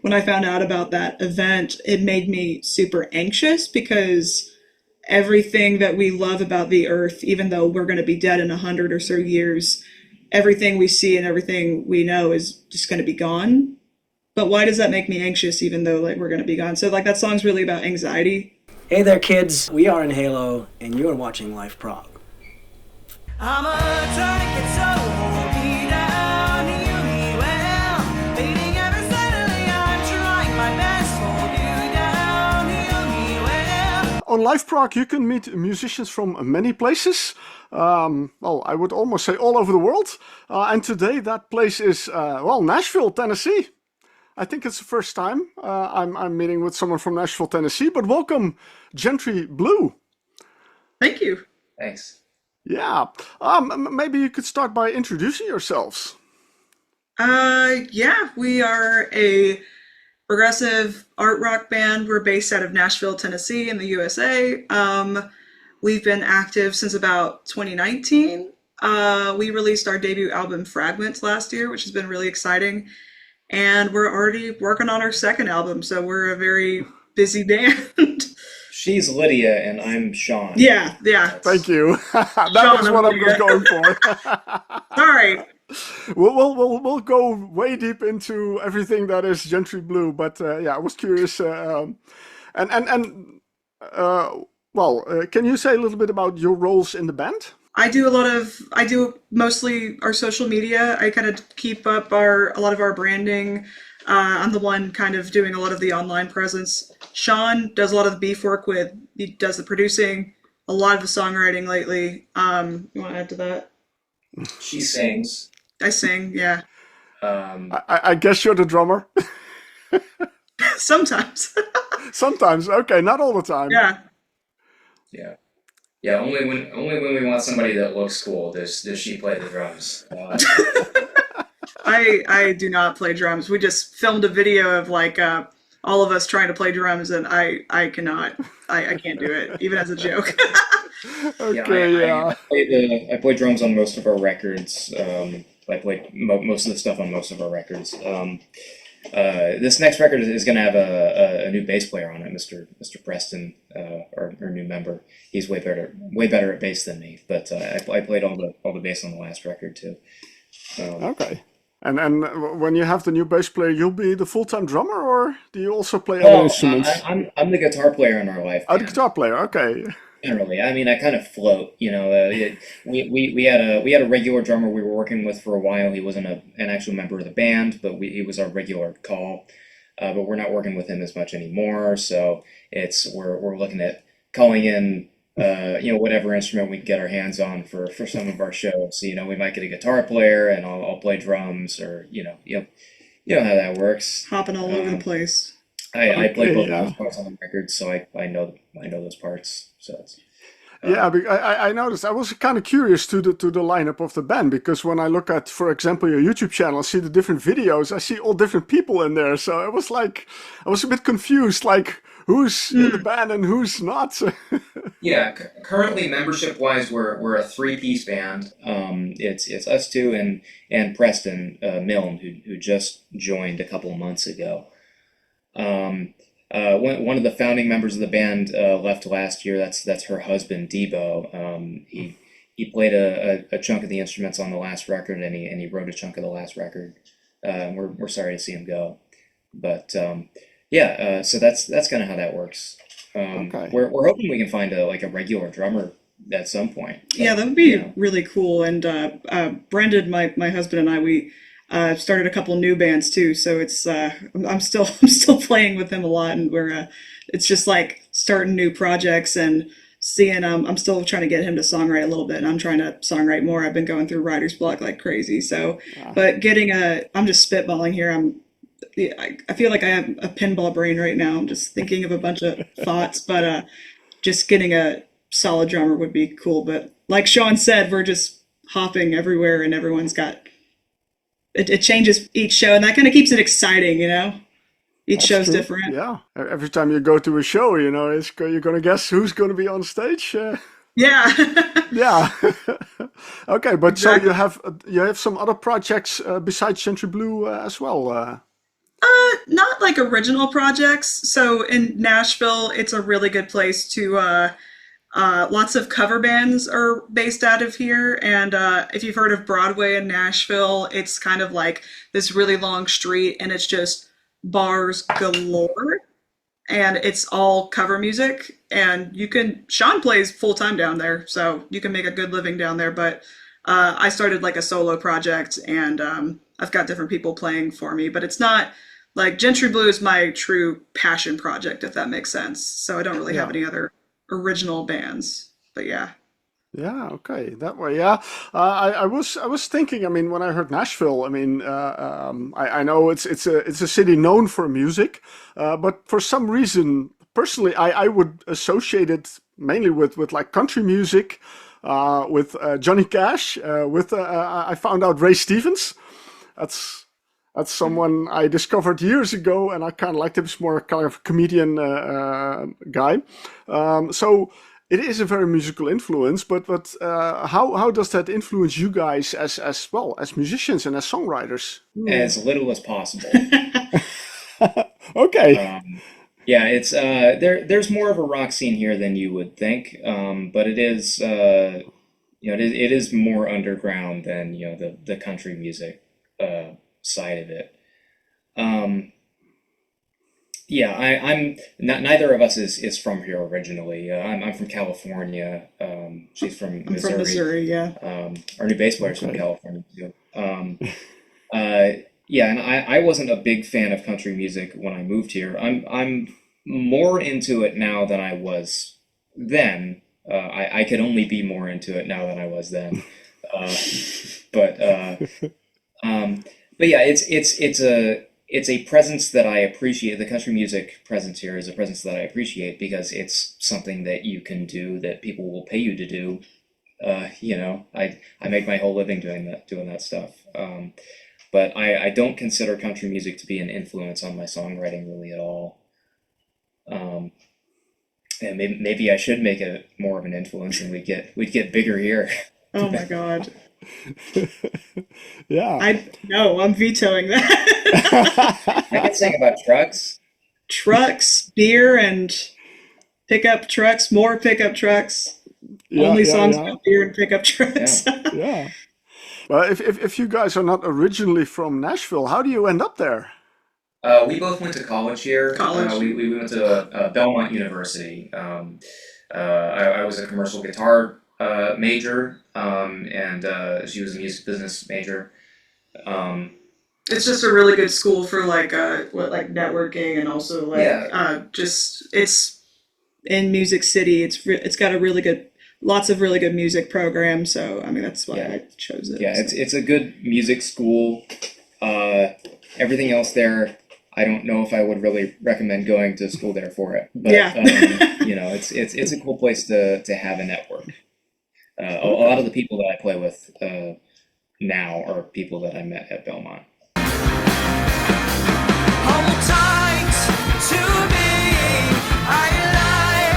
when I found out about that event, it made me super anxious because everything that we love about the earth, even though we're going to be dead in 100 or so years, everything we see and everything we know is just going to be gone. But why does that make me anxious, even though like we're going to be gone? So like that song's really about anxiety. Hey there, kids. We are in Halo, and you're watching LiveProg. I'm a tourniquet, so hold me down, heal me well. Beating ever steadily, I'm trying my best. Hold you down, heal me well. On LiveProg, you can meet musicians from many places. Well, I would almost say all over the world. And today, that place is, Nashville, Tennessee. I think it's the first time I'm meeting with someone from Nashville, Tennessee, but welcome, Gentry Blue. Thank you. Thanks. Yeah. Maybe you could start by introducing yourselves. Yeah, we are a progressive art rock band. We're based out of Nashville, Tennessee in the USA. We've been active since about 2019. We released our debut album, Fragments, last year, which has been really exciting. And we're already working on our second album, so we're a very busy band. She's Lydia, and I'm Sean. Yeah. Thank you. That was what I was going for. Sorry. We'll go way deep into everything that is Gentry Blue, but I was curious. Can you say a little bit about your roles in the band? I do mostly our social media. I kind of keep up a lot of our branding. I'm the one kind of doing a lot of the online presence. Sean does a lot of the beef work he does the producing, a lot of the songwriting lately. You want to add to that? She sings. I sing, yeah. I guess you're the drummer. Sometimes. Sometimes, okay, not all the time. Yeah. Yeah, only when we want somebody that looks cool does she play the drums. I do not play drums. We just filmed a video of like all of us trying to play drums, and I cannot. I can't do it, even as a joke. Okay, I play drums on most of our records. I play most of the stuff on most of our records. This next record is going to have a new bass player on it, Mr. Preston, our new member. He's way better at bass than me, but I played all the bass on the last record too. Okay. And when you have the new bass player, you'll be the full-time drummer, or do you also play other instruments? I'm the guitar player in our life. Oh, the guitar player. Okay. Generally, I mean, I kind of float. You know, we had a regular drummer we were working with for a while. He wasn't an actual member of the band, but he was our regular call. But we're not working with him as much anymore. So we're looking at calling in whatever instrument we can get our hands on for some of our shows. So, we might get a guitar player, and I'll play drums, or you know how that works. Hopping all over the place. I play both those parts on the record, so I know those parts. So it's, I noticed. I was kind of curious to the lineup of the band, because when I look at, for example, your YouTube channel, see the different videos, I see all different people in there. So I was a bit confused, like who's in the band and who's not. Yeah, currently membership-wise, we're a three-piece band. It's us two and Preston Milne, who just joined a couple of months ago. One of the founding members of the band left last year. That's her husband, Debo. He played a chunk of the instruments on the last record, and he wrote a chunk of the last record. We're sorry to see him go, but so that's kind of how that works. Okay. We're hoping we can find a regular drummer at some point. But, yeah, that would be really cool. And Brendan, my husband, and I, we started a couple new bands too. So it's I'm still playing with him a lot, and it's just like starting new projects and seeing. I'm still trying to get him to songwrite a little bit, and I'm trying to songwrite more. I've been going through writer's block like crazy. So, but I'm just spitballing here. I feel like I have a pinball brain right now. I'm just thinking of a bunch of thoughts, but just getting a solid drummer would be cool. But like Sean said, we're just hopping everywhere, and everyone's got it changes each show, and that kind of keeps it exciting, Each show's true. different. Yeah, every time you go to a show, you're gonna guess who's gonna be on stage. Yeah. Yeah. Okay, but Exactly. So you have some other projects besides Gentry Blue as well. Not like original projects. So in Nashville, it's a really good place to lots of cover bands are based out of here. And if you've heard of Broadway in Nashville, it's kind of like this really long street and it's just bars galore. And it's all cover music. And Sean plays full time down there, so you can make a good living down there. But I started like a solo project and I've got different people playing for me, but it's not like Gentry Blue is my true passion project, if that makes sense. So I don't really have Yeah. any other original bands, but yeah. Yeah, okay, that way, yeah. I was thinking. I mean, when I heard Nashville, I mean, I know it's a city known for music, but for some reason, personally, I would associate it mainly with like country music, with Johnny Cash, with I found out Ray Stevens. That's that's someone I discovered years ago, and I kind of liked him. He's more kind of comedian guy. So it is a very musical influence, but how does that influence you guys as well as musicians and as songwriters? As little as possible. Okay. Yeah, it's there's more of a rock scene here than you would think, but it is it is more underground than the country music side of it. Yeah, I'm not. Neither of us is from here originally. I'm from California. She's from I'm Missouri. from Missouri, yeah. Our new bass player's from Okay. California too. Yeah, and I wasn't a big fan of country music when I moved here. I'm more into it now than I was then. I could only be more into it now than I was then. But yeah, it's a presence that I appreciate. The country music presence here is a presence that I appreciate because it's something that you can do that people will pay you to do. I make my whole living doing that stuff. But I don't consider country music to be an influence on my songwriting really at all. And maybe I should make it more of an influence, and we'd get bigger here. Oh my God. Yeah. I'm vetoing that. I could sing about trucks. Trucks, beer, and pickup trucks, more pickup trucks. Yeah, Only yeah, songs yeah. about beer and pickup trucks. Yeah. Well, if you guys are not originally from Nashville, how do you end up there? We both went to college here. College. We went to Belmont University. I was a commercial guitar major, and she was a music business major. It's just a really good school for like networking and also like Yeah. it's in Music City. It's got lots of really good music programs. So I mean that's why Yeah. I chose it. Yeah, so. it's a good music school. Everything else there, I don't know if I would really recommend going to school there for it. But Yeah. it's a cool place to have a network. A lot of the people that I play with now are people that I met at Belmont. Hold tight to me. I lie,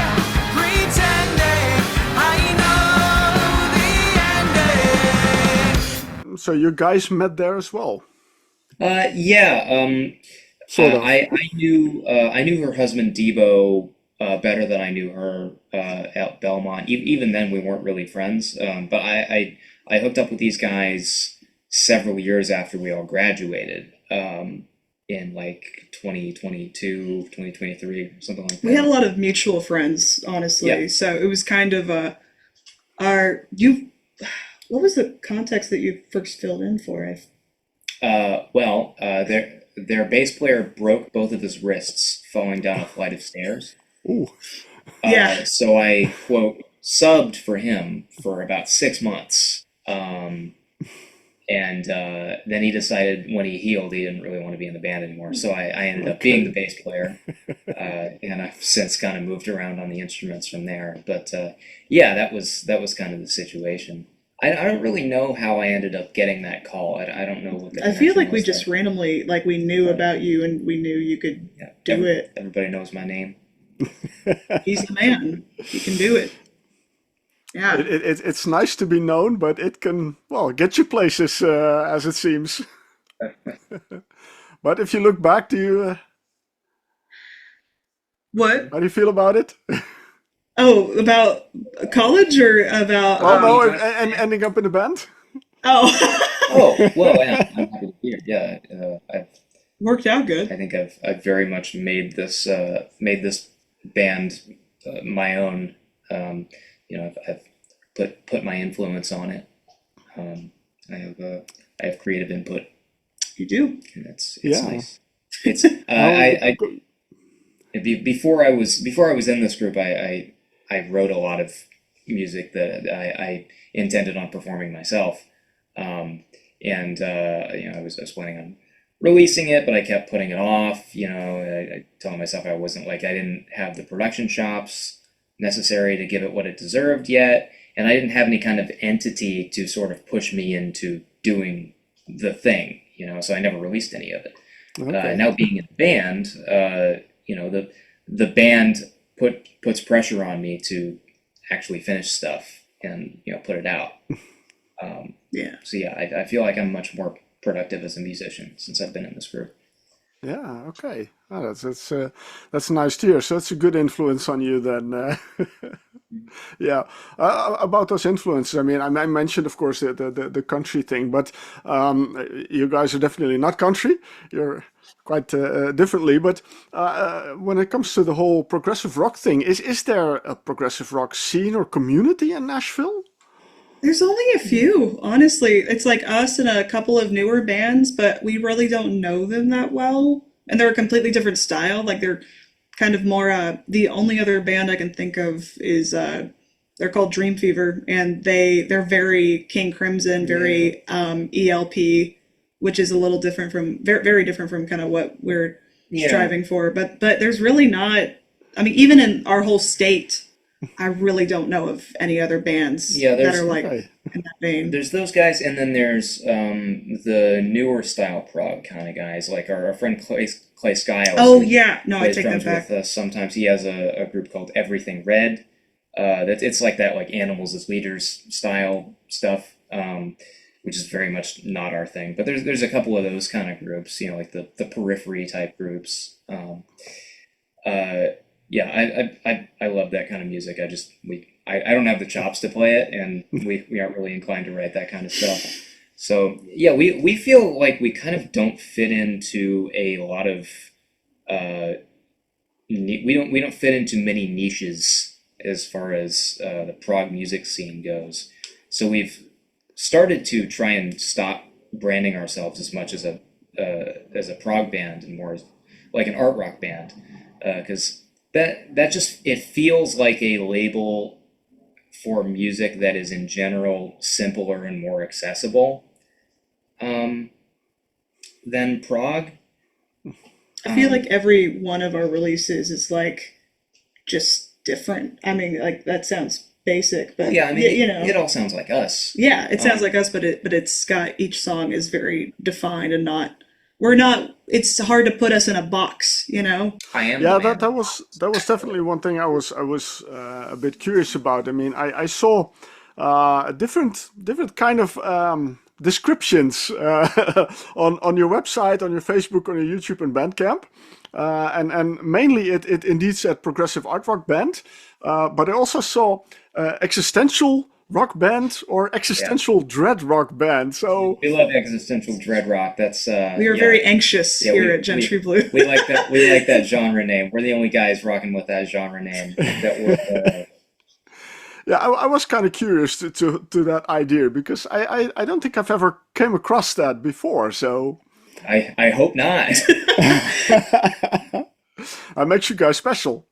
pretending I know the ending. So you guys met there as well, Yeah. sort of. I knew her husband Debo better than I knew her at Belmont. Even then, we weren't really friends. But I hooked up with these guys several years after we all graduated. In like 2022, 2023, something like that. We had a lot of mutual friends, honestly. Yeah. So it was kind of what was the context that you first filled in for? Their bass player broke both of his wrists falling down a flight of stairs. Ooh. Yeah. So I, quote, subbed for him for about 6 months. And then he decided when he healed, he didn't really want to be in the band anymore. So I ended up being the bass player. And I've since kind of moved around on the instruments from there. But yeah, that was kind of the situation. I don't really know how I ended up getting that call. I don't know what the I feel connection like we was just there. randomly, like we knew about you and we knew you could Yeah, do it. Everybody knows my name. He's the man. He can do it. Yeah. It's nice to be known, but it can, well, get you places, as it seems. But if you look back, do you What? how do you feel about it? Oh, about college or about Well, no, you and ending up in a band. oh, Oh, well, yeah, I'm happy to hear. Yeah, worked out I good. think I've very much made this band my own. I've put my influence on it. Um, I have creative input, You do. and it's Yeah. nice. It's How- before I was in this group, I wrote a lot of music that I intended on performing myself, and I was planning on releasing it, but I kept putting it off. I telling myself I didn't have the production chops necessary to give it what it deserved yet, and I didn't have any kind of entity to sort of push me into doing the thing. So I never released any of it. Okay. Now being in the band, the band puts pressure on me to actually finish stuff and put it out. Yeah. So yeah, I feel like I'm much more productive as a musician since I've been in this group. Yeah. Okay. Oh, that's nice to hear. So that's a good influence on you then. Yeah. About those influences, I mean, I mentioned, of course, the country thing, but you guys are definitely not country. You're quite differently. But when it comes to the whole progressive rock thing, is there a progressive rock scene or community in Nashville? There's only a few, honestly. It's like us and a couple of newer bands, but we really don't know them that well. And they're a completely different style. Like they're kind of more the only other band I can think of is they're called Dream Fever, and they're very King Crimson, very ELP, which is a little different from very different from kind of what we're striving for. But there's really not, I mean, even in our whole state, I really don't know of any other bands that are like Okay. in that vein. There's those guys, and then there's the newer style prog kind of guys, like our friend Clay Skiles. Oh who yeah, no, I plays take that drums back. with us sometimes. He has a group called Everything Red. It's like that, like Animals as Leaders style stuff, which is very much not our thing. But there's a couple of those kind of groups, like the periphery type groups. Yeah, I love that kind of music. I don't have the chops to play it, and we aren't really inclined to write that kind of stuff. So yeah, we feel like we kind of don't fit into a lot of we don't fit into many niches as far as the prog music scene goes. So we've started to try and stop branding ourselves as much as a prog band and more as like an art rock band, because that just, it feels like a label for music that is in general simpler and more accessible than prog. I feel like every one of our releases is like just different. I mean, like that sounds basic, but Yeah, I mean, it all sounds like us. yeah, it sounds like us, but it's got, each song is very defined and we're not, it's hard to put us in a box, I am. Yeah, the man. that was definitely one thing I was a bit curious about. I mean, I saw different kind of descriptions on your website, on your Facebook, on your YouTube, and Bandcamp, and mainly it indeed said progressive art rock band, but I also saw existential rock band or existential dread rock band. So We love existential dread rock. That's we are very anxious here at Gentry Blue. we like that. We like that genre name. We're the only guys rocking with that genre name. yeah, I was kind of curious to that idea because I don't think I've ever came across that before. So I hope not. that makes you guys special.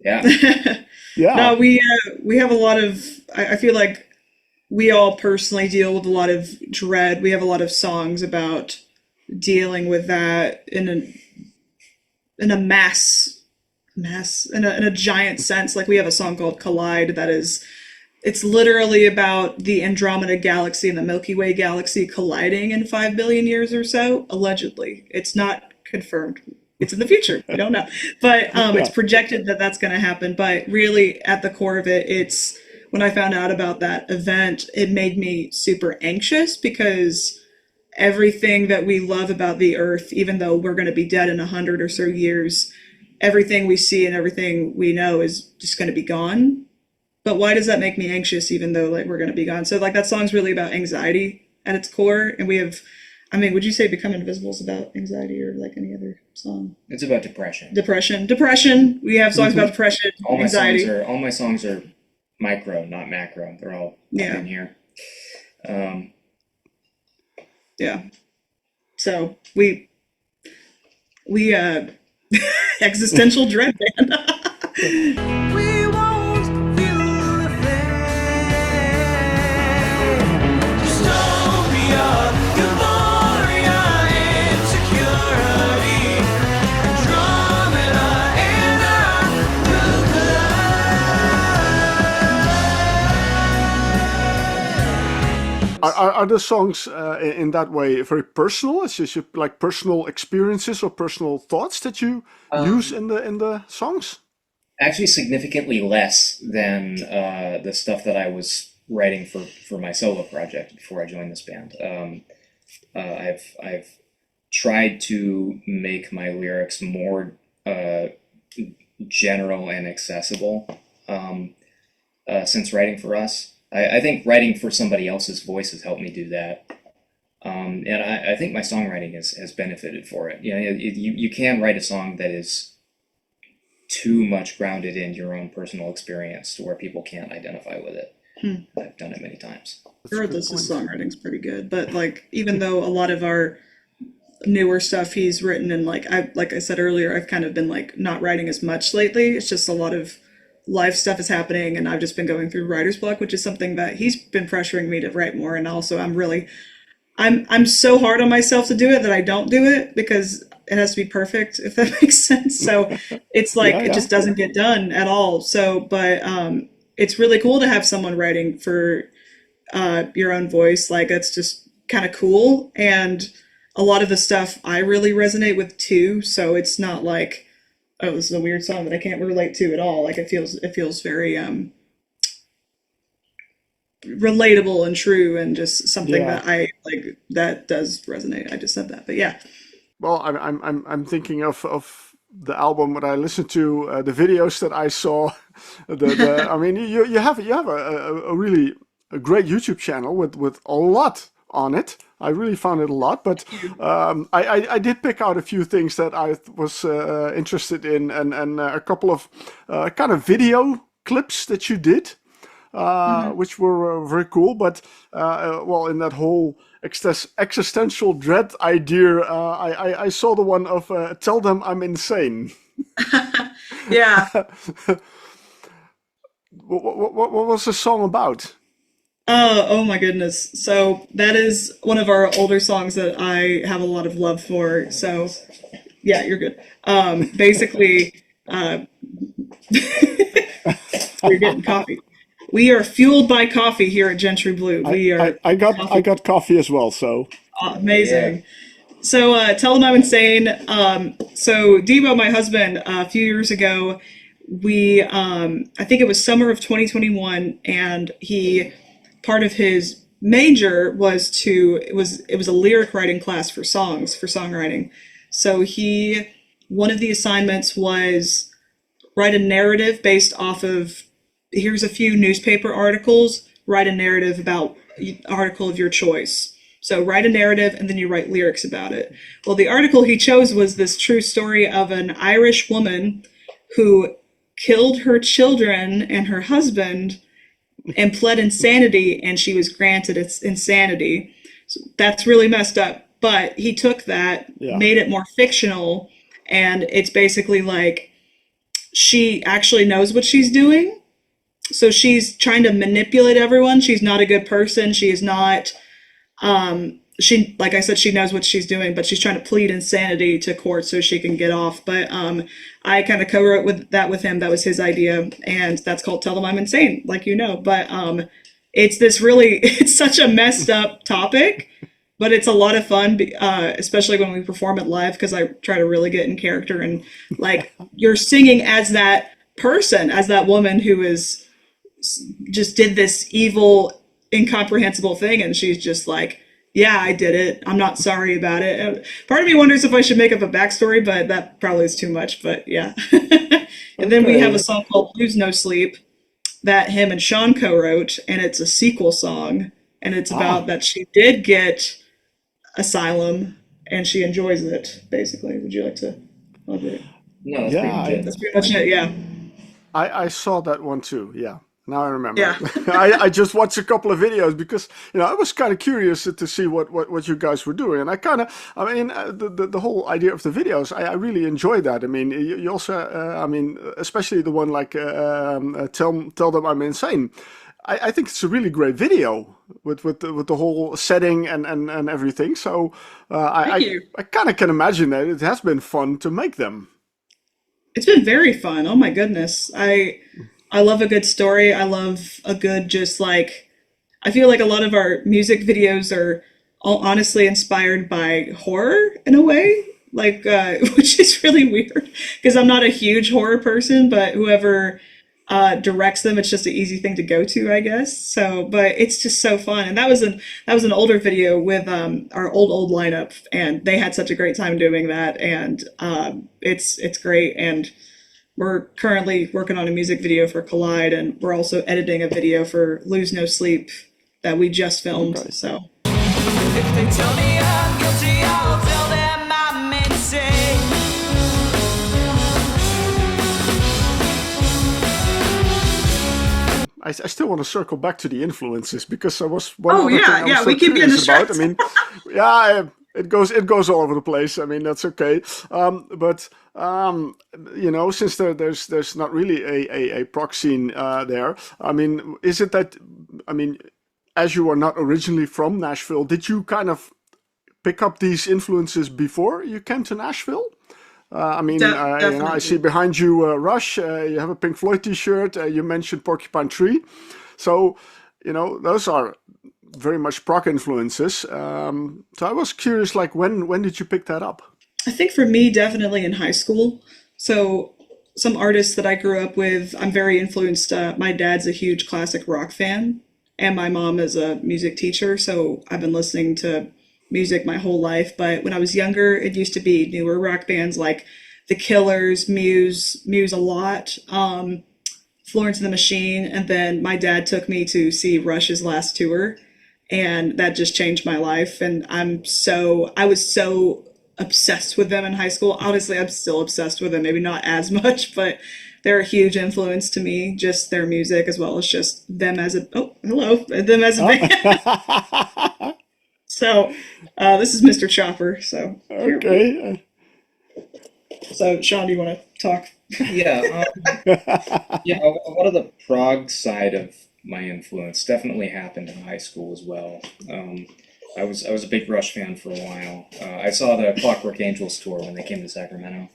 Yeah. Yeah. No, we have a lot of, I feel like we all personally deal with a lot of dread. We have a lot of songs about dealing with that in a in a giant sense. Like we have a song called Collide that is, it's literally about the Andromeda galaxy and the Milky Way galaxy colliding in 5 billion years or so, allegedly. It's not confirmed. It's in the future. We don't know. But it's projected that that's going to happen. But really, at the core of it, it's, when I found out about that event, it made me super anxious because everything that we love about the earth, even though we're going to be dead in 100 or so years, everything we see and everything we know is just going to be gone. But why does that make me anxious, even though like we're going to be gone? So like that song's really about anxiety at its core. And we have, I mean, would you say Become Invisible is about anxiety or like any other song? It's about depression. Depression. We have songs about depression, anxiety. All my songs are micro, not macro. They're all in here. Yeah. So we existential dread band. We won't feel the pain. Dystopia, euphoria, insecurity, Andromeda, and Are the songs in that way very personal? Is it like personal experiences or personal thoughts that you use in the songs? Actually, significantly less than the stuff that I was writing for my solo project before I joined this band. I've tried to make my lyrics more general and accessible since writing for us. I think writing for somebody else's voice has helped me do that. And I think my songwriting has benefited for it. You know, you can write a song that is too much grounded in your own personal experience to where people can't identify with it. I've done it many times. Regardless, songwriting's pretty good. But like, even though a lot of our newer stuff he's written, and like I said earlier, I've kind of been like not writing as much lately. It's just a lot of life stuff is happening, and I've just been going through writer's block, which is something that he's been pressuring me to write more. And also I'm so hard on myself to do it that I don't do it because it has to be perfect, if that makes sense. So it's like it just doesn't get done at all. So but it's really cool to have someone writing for your own voice. Like that's just kind of cool. And a lot of the stuff I really resonate with too. So it's not like, oh, this is a weird song that I can't relate to at all. Like it feels very relatable and true, and just something that I like that does resonate. I just said that, but yeah. Well, I'm thinking of the album that I listened to, the videos that I saw. I mean, you have a really great YouTube channel with a lot on it. I really found it a lot, but I did pick out a few things that I was interested in, and a couple of kind of video clips that you did, which were very cool. But well, in that whole existential dread idea, I saw the one of "Tell Them I'm Insane." Yeah. What was the song about? Oh my goodness. So that is one of our older songs that I have a lot of love for. So yeah, you're good. Basically, you're getting coffee. We are fueled by coffee here at Gentry Blue. I got coffee as well, so amazing. Yeah. So Tell Them I'm Insane. So Debo, my husband, a few years ago, we I think it was summer of 2021, and part of his major was it was a lyric writing class for songwriting. So one of the assignments was write a narrative based off of, here's a few newspaper articles, write a narrative about an article of your choice. So write a narrative and then you write lyrics about it. Well, the article he chose was this true story of an Irish woman who killed her children and her husband and pled insanity, and she was granted its insanity. So that's really messed up. But he took that, made it more fictional, and it's basically like she actually knows what she's doing. So she's trying to manipulate everyone. She's not a good person. She is not, like I said, she knows what she's doing, but she's trying to plead insanity to court so she can get off. But I kind of co-wrote with him. That was his idea, and that's called Tell Them I'm Insane, like you know. But it's such a messed up topic, but it's a lot of fun, especially when we perform it live, because I try to really get in character, and like you're singing as that person, as that woman who just did this evil, incomprehensible thing, and she's just like Yeah, I did it. I'm not sorry about it. Part of me wonders if I should make up a backstory, but that probably is too much. But yeah. And then we have a song called Lose No Sleep that him and Sean co-wrote, and it's a sequel song, and it's about that she did get asylum and she enjoys it, basically. Would you like to elaborate? No, that's Yeah, pretty much it. That's pretty much it, yeah. I saw that one too. Yeah, now I remember. Yeah. I just watched a couple of videos because I was kind of curious to see what you guys were doing, and the whole idea of the videos, I really enjoyed that. I mean, you also, especially the one like tell them I'm insane. I think it's a really great video with the whole setting and everything. So Thank you. I kind of can imagine that it has been fun to make them. It's been very fun. Oh my goodness. I love a good story. I love a good I feel like a lot of our music videos are all honestly inspired by horror in a way, which is really weird because I'm not a huge horror person, but whoever directs them, it's just an easy thing to go to, I guess. So, but it's just so fun. And that was an older video with our old lineup, and they had such a great time doing that. And it's great. And we're currently working on a music video for Collide, and we're also editing a video for Lose No Sleep that we just filmed. Okay. So. If they tell me I'm guilty, I'll tell them I'm insane. I still want to circle back to the influences because I was one Oh, other thing yeah, I was yeah, so we keep getting curious about. I distracted. mean, yeah, it goes all over the place. I mean, that's okay. But since there's not really a prog scene there. I mean, is it that? I mean, as you are not originally from Nashville, did you kind of pick up these influences before you came to Nashville? I see behind you Rush. You have a Pink Floyd T-shirt. You mentioned Porcupine Tree, so those are very much prog influences. So I was curious, like when did you pick that up? I think for me, definitely in high school. So some artists that I grew up with, I'm very influenced. My dad's a huge classic rock fan, and my mom is a music teacher. So I've been listening to music my whole life. But when I was younger, it used to be newer rock bands like The Killers, Muse a lot, Florence and the Machine. And then my dad took me to see Rush's last tour, and that just changed my life. And I was so obsessed with them in high school. Honestly, I'm still obsessed with them, maybe not as much, but they're a huge influence to me, just their music as well as just them as a band. So this is Mr. Chopper. So Okay. So Sean, do you want to talk? Yeah, a lot of the prog side of my influence definitely happened in high school as well. I was a big Rush fan for a while. I saw the Clockwork Angels tour when they came to Sacramento,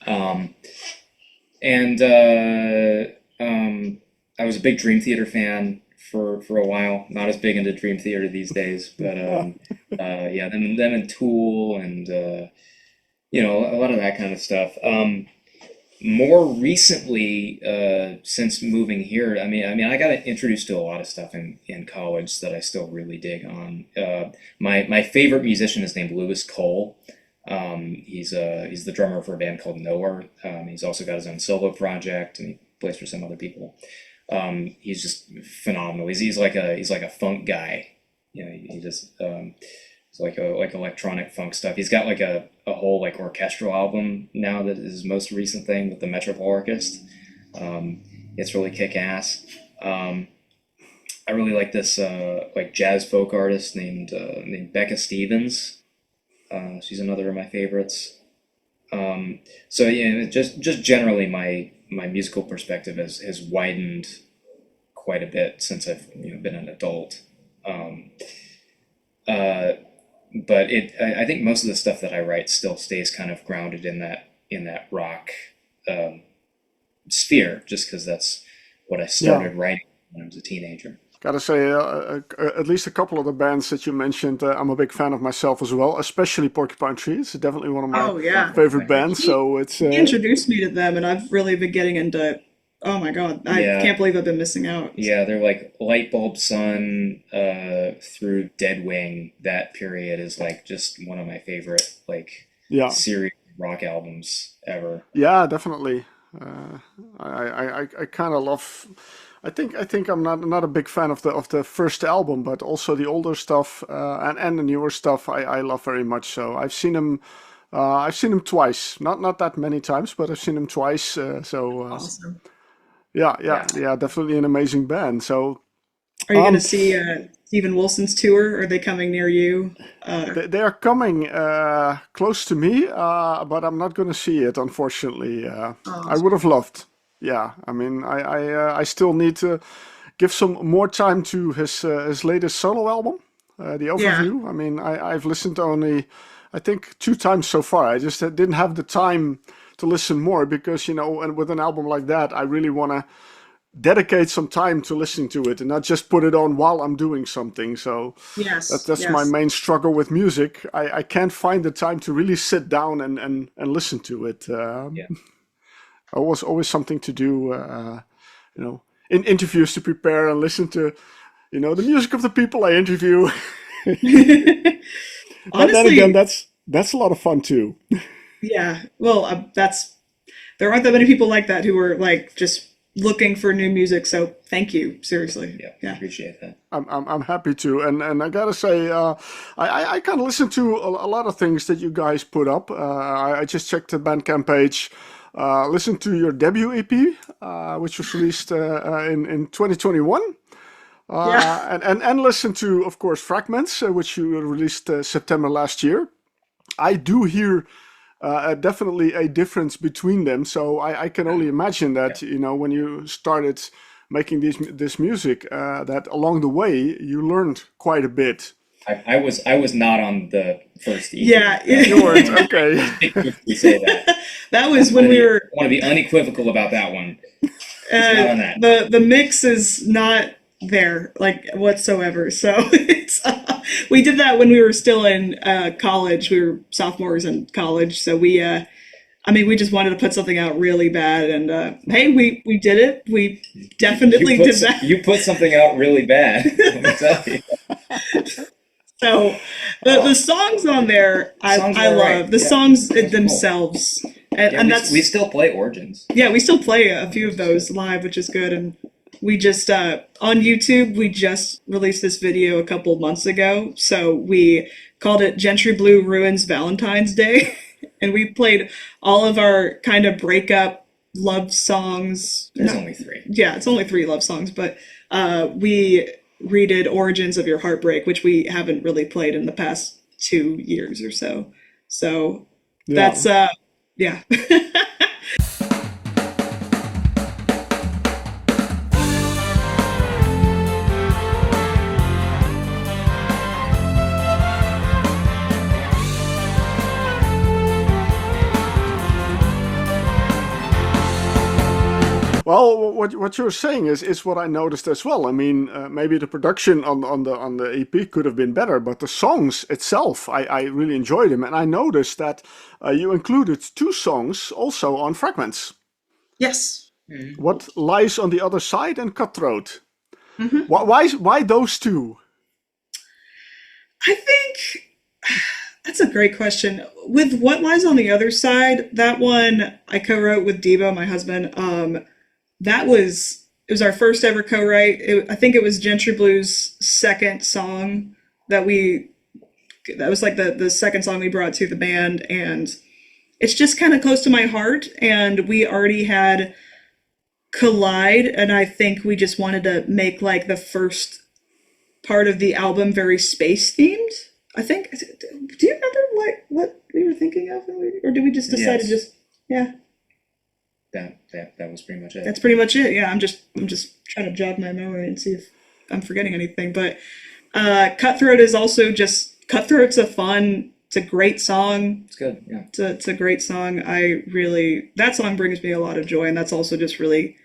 and I was a big Dream Theater fan for a while. Not as big into Dream Theater these days, but them and Tool and a lot of that kind of stuff. More recently, since moving here, I mean, I got introduced to a lot of stuff in college that I still really dig on. My favorite musician is named Lewis Cole. He's the drummer for a band called Nowhere. He's also got his own solo project, and he plays for some other people. He's just phenomenal. He's like a funk guy. He just it's like electronic funk stuff. He's got like a whole like orchestral album now that is his most recent thing with the Metropolitan. It's really kick ass. I really like this like jazz folk artist named Becca Stevens. She's another of my favorites. Just generally my musical perspective has widened quite a bit since I've been an adult. But I think most of the stuff that I write still stays kind of grounded in that rock sphere, just because that's what I started writing when I was a teenager. Gotta say, at least a couple of the bands that you mentioned, I'm a big fan of myself as well, especially Porcupine Tree. It's definitely one of my favorite bands. So it's He introduced me to them, and I've really been getting into Oh my God, I Yeah. can't believe I've been missing out. Yeah, they're like Light Bulb Sun through Dead Wing. That period is like just one of my favorite like Yeah, serious rock albums ever. yeah, definitely. Uh, I kind of love. I think I'm not a big fan of the first album, but also the older stuff and the newer stuff I love very much. So I've seen him twice, not that many times, but I've seen him twice. Awesome. Yeah. Yeah, definitely an amazing band. So Are you going to um, see Stephen Wilson's tour? Are they coming near you? they are coming close to me, but I'm not going to see it, unfortunately. Oh, I would have loved. Yeah, I mean, I still need to give some more time to his latest solo album, the yeah. overview. I mean, I've listened only, I think, 2 times so far. I just didn't have the time to listen more because, and with an album like that, I really want to dedicate some time to listening to it and not just put it on while I'm doing something. So Yes. that's my Yes. main struggle with music. I can't find the time to really sit down and listen to it. Yeah. Always something to do, in interviews to prepare and listen to, the music of the people I interview. But then again, Honestly, that's a lot of fun too. yeah. Well, there aren't that many people like that who are like just looking for new music. So thank you, seriously. Yeah, Yeah. appreciate that. I'm happy to, and I gotta say, I kind of listen to a lot of things that you guys put up. I just checked the Bandcamp page. Listened to your debut EP, which was released in 2021. Yeah. And listen to, of course, Fragments, which you released September last year. I do hear definitely a difference between them. So I can only imagine that, when you started making this music, that along the way you learned quite a bit. I was not on the first EP. Yeah. You weren't, okay. We say that. That was when we were, I want to be unequivocal about that one. It's not on that. the mix is not there like whatsoever. So we did that when we were still in college. We were sophomores in college. So we just wanted to put something out really bad, and hey, we did it. We definitely did that. You put something out really bad. Let me tell you. So the songs on there, Songs I are love right. the Yeah. songs Cool. themselves, Yeah, and that's we still play Origins. yeah, we still play a few of those live, which is good. And we just on YouTube, we just released this video a couple months ago. So we called it Gentry Blue Ruins Valentine's Day, and we played all of our kind of breakup love songs. There's only 3. Yeah, it's only 3 love songs, but we redid Origins of Your Heartbreak, which we haven't really played in the past 2 years or so. So Yeah. that's yeah. Well, what you're saying is what I noticed as well. I mean, maybe the production on the EP could have been better, but the songs itself, I really enjoyed them, and I noticed that you included 2 songs also on Fragments. Yes. What Lies on the Other Side and Cutthroat. Why those 2? I think that's a great question. With What Lies on the Other Side, that one I co-wrote with Debo, my husband. It was our first ever co-write. I think it was Gentry Blue's second song that was like the second song we brought to the band, and it's just kind of close to my heart. And we already had Collide, and I think we just wanted to make like the first part of the album very space themed. I think. Do you remember what we were thinking of, or did we just decide to Yes. just yeah? That was pretty much it. That's pretty much it. Yeah, I'm just trying to jog my memory and see if I'm forgetting anything. But Cutthroat is also just Cutthroat's it's a great song. It's good. Yeah. It's a great song. That song brings me a lot of joy, and that's also just really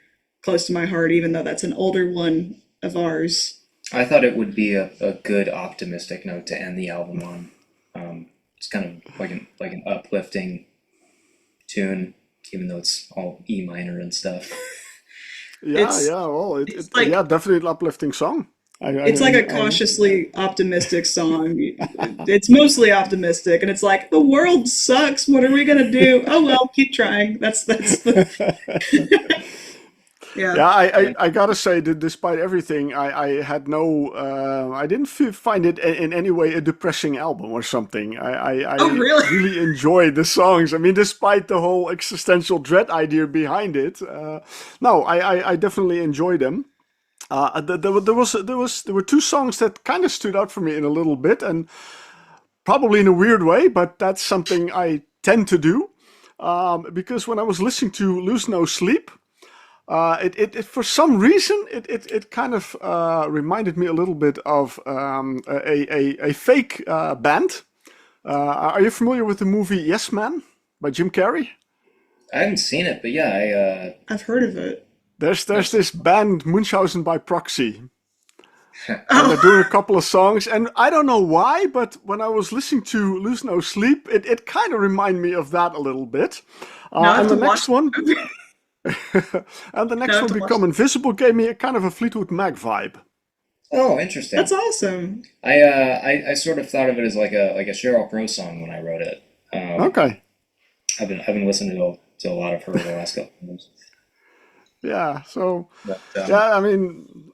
close to my heart, even though that's an older one of ours. I thought it would be a good optimistic note to end the album on. It's kind of like an uplifting tune, even though it's all E minor and stuff. Yeah, It's yeah. Well, it's like yeah, definitely an uplifting song. it's like a cautiously optimistic song. It's mostly optimistic, and it's like the world sucks. What are we gonna do? Oh well, keep trying. That's the yeah. Yeah, I gotta say that despite everything, I had no, I didn't find it in any way a depressing album or something. I Oh really? really enjoyed the songs. I mean, despite the whole existential dread idea behind it, no, I definitely enjoyed them. There were two songs that kind of stood out for me in a little bit, and probably in a weird way, but that's something I tend to do. Because when I was listening to Lose No Sleep, it for some reason it kind of reminded me a little bit of a fake band. Are you familiar with the movie Yes Man by Jim Carrey? I haven't seen it, but yeah, I've heard of it. There's this band Munchausen by Proxy, and they're Oh, doing a couple of songs, and I don't know why, but when I was listening to Lose No Sleep, it kind of reminded me of that a little bit. now I have And to the watch next one, the movie. and the Now I next have one, to watch. Become Invisible, gave me a kind of a Fleetwood Mac vibe. oh, interesting. That's awesome. I sort of thought of it as like a Sheryl Crow song when I wrote it. Okay. I've been listening to a lot of her the last couple of years. Yeah. So, But yeah, I mean,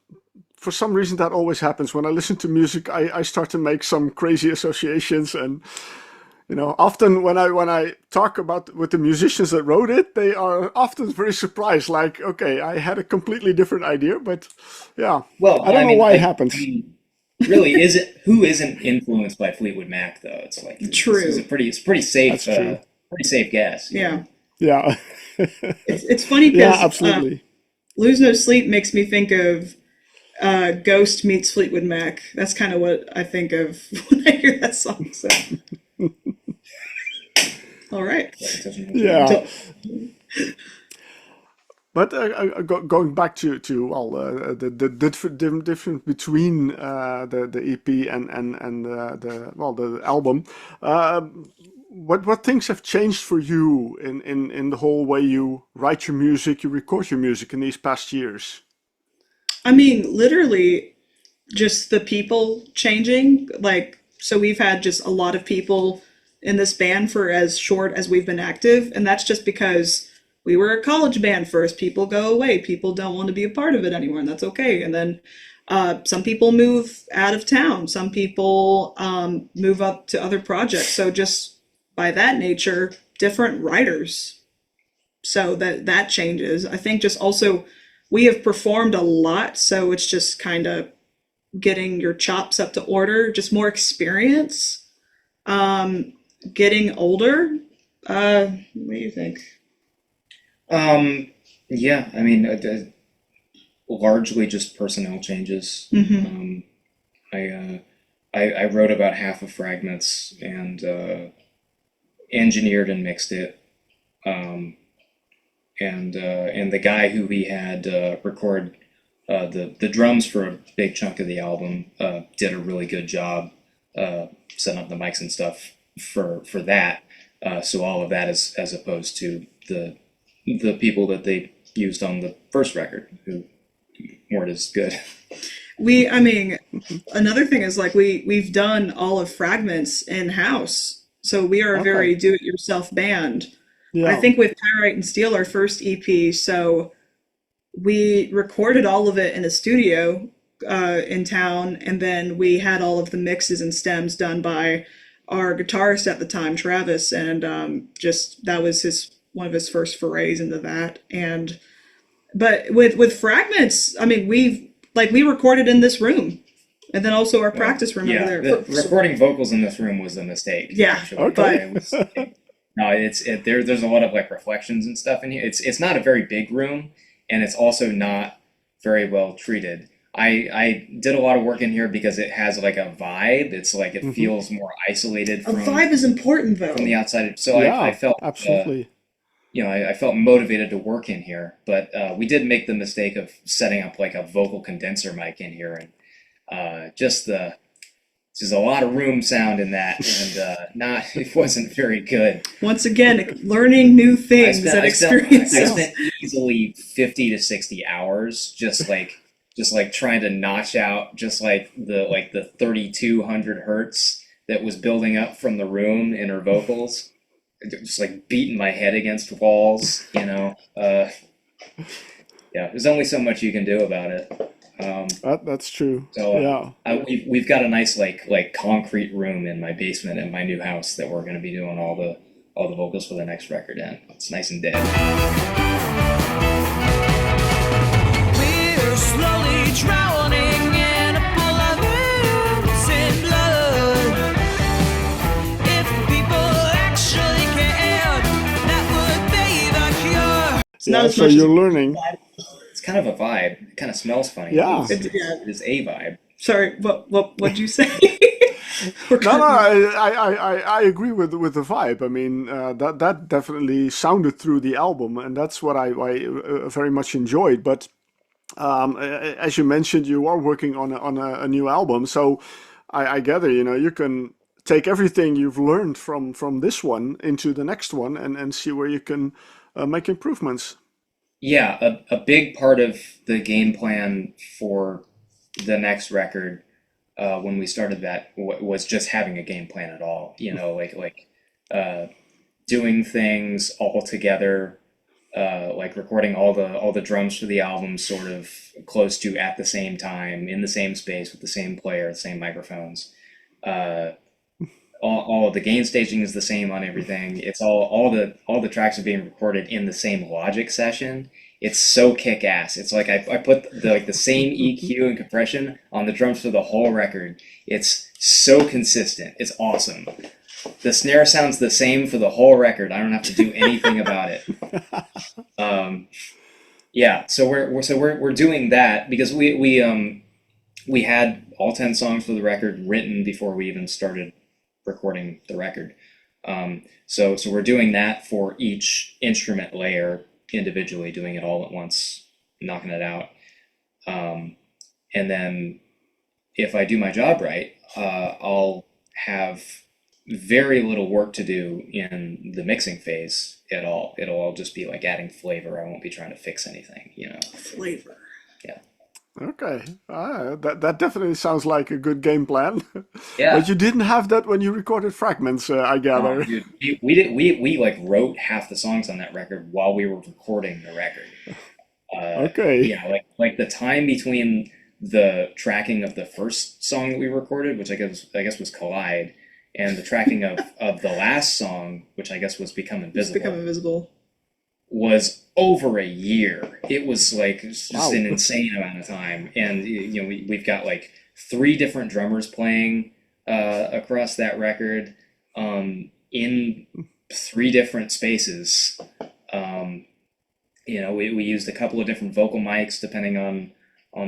for some reason that always happens. When I listen to music, I start to make some crazy associations, and often when I talk about with the musicians that wrote it, they are often very surprised. Like, okay, I had a completely different idea, but yeah, well, I don't I know mean, why it I happens. mean, really, is it who isn't influenced by Fleetwood Mac though? It's like this is True. it's pretty safe, That's true. pretty safe guess. Yeah. Yeah. It's funny Yeah, because absolutely. Lose No Sleep makes me think of Ghost meets Fleetwood Mac. That's kind of what I think of when I hear that song. So, all right. Yeah. So- But going back to well, the difference between the EP and the album, what things have changed for you in the whole way you write your music, you record your music in these past years? I mean, literally, just the people changing. Like, so we've had just a lot of people in this band for as short as we've been active, and that's just because we were a college band first. People go away. People don't want to be a part of it anymore, and that's okay. And then some people move out of town. Some people move up to other projects. So just by that nature, different writers. So that changes. I think just also we have performed a lot, so it's just kind of getting your chops up to order, just more experience. Getting older. What do you think? Yeah, I mean, largely just personnel changes. I wrote about half of Fragments and engineered and mixed it. And the guy who we had record the drums for a big chunk of the album did a really good job setting up the mics and stuff for that. So all of that is as opposed to the people that they used on the first record who weren't as good. I mean, another thing is like we've done all of Fragments in-house, so we are a very Okay. do-it-yourself band. I Yeah. think with Pyrite and Steel, our first EP, so we recorded all of it in a studio in town, and then we had all of the mixes and stems done by our guitarist at the time, Travis, and just that was one of his first forays into that. But with Fragments, I mean, we recorded in this room, and then also our practice room Yeah, over the, there. recording vocals in this room was a mistake. Yeah, actually. Okay. It was, no, there's a lot of like reflections and stuff in here. It's not a very big room, and it's also not very well treated. I did a lot of work in here because it has like a vibe. It's like it feels more isolated A from vibe is important, though. the outside. So Yeah, I felt absolutely. I felt motivated to work in here, but we did make the mistake of setting up like a vocal condenser mic in here, and just the There's a lot of room sound in that, and it wasn't very good. Once again, learning new things and experiences. I spent easily 50 to 60 hours just like trying to notch out just like the 3200 hertz that was building up from the room in her vocals, just like beating my head against walls, you know. Yeah, there's only so much you can do about it. That's true. So yeah, we've got a nice like concrete room in my basement in my new house that we're going to be doing all the vocals for the next record in. It's nice and dead. We're slowly drowning in a pool of innocent blood. If people actually cared, that would be the cure. It's not as so much you're as- learning. It's kind of a vibe. It kind of smells funny. Yeah. It's a vibe. Sorry, what'd you say? No, I agree with the vibe. I mean, that definitely sounded through the album, and that's what I very much enjoyed. But as you mentioned, you are working on a new album, so I gather, you know, you can take everything you've learned from this one into the next one and see where you can make improvements. Yeah, a big part of the game plan for the next record, when we started that, was just having a game plan at all. You know, like doing things all together, like recording all the drums for the album sort of close to at the same time in the same space with the same player, the same microphones. All of the gain staging is the same on everything. It's all the tracks are being recorded in the same Logic session. It's so kick-ass. It's like I put the same EQ and compression on the drums for the whole record. It's so consistent. It's awesome. The snare sounds the same for the whole record. I don't have to do anything about it. Yeah, so we're doing that because we had all 10 songs for the record written before we even started recording the record. So we're doing that for each instrument layer individually, doing it all at once, knocking it out. And then if I do my job right, I'll have very little work to do in the mixing phase at all. It'll all just be like adding flavor. I won't be trying to fix anything, you know. Flavor. Yeah. Okay, that definitely sounds like a good game plan. Yeah. But you didn't have that when you recorded Fragments, I gather. Oh, dude, we like wrote half the songs on that record while we were recording the record. Okay. Yeah, like the time between the tracking of the first song that we recorded, which I guess was Collide, and the tracking of the last song, which I guess was Become Invisible, was over a year. It was like just an insane amount of time. And you know, we've got like 3 different drummers playing across that record in 3 different spaces. You know, we used a couple of different vocal mics depending on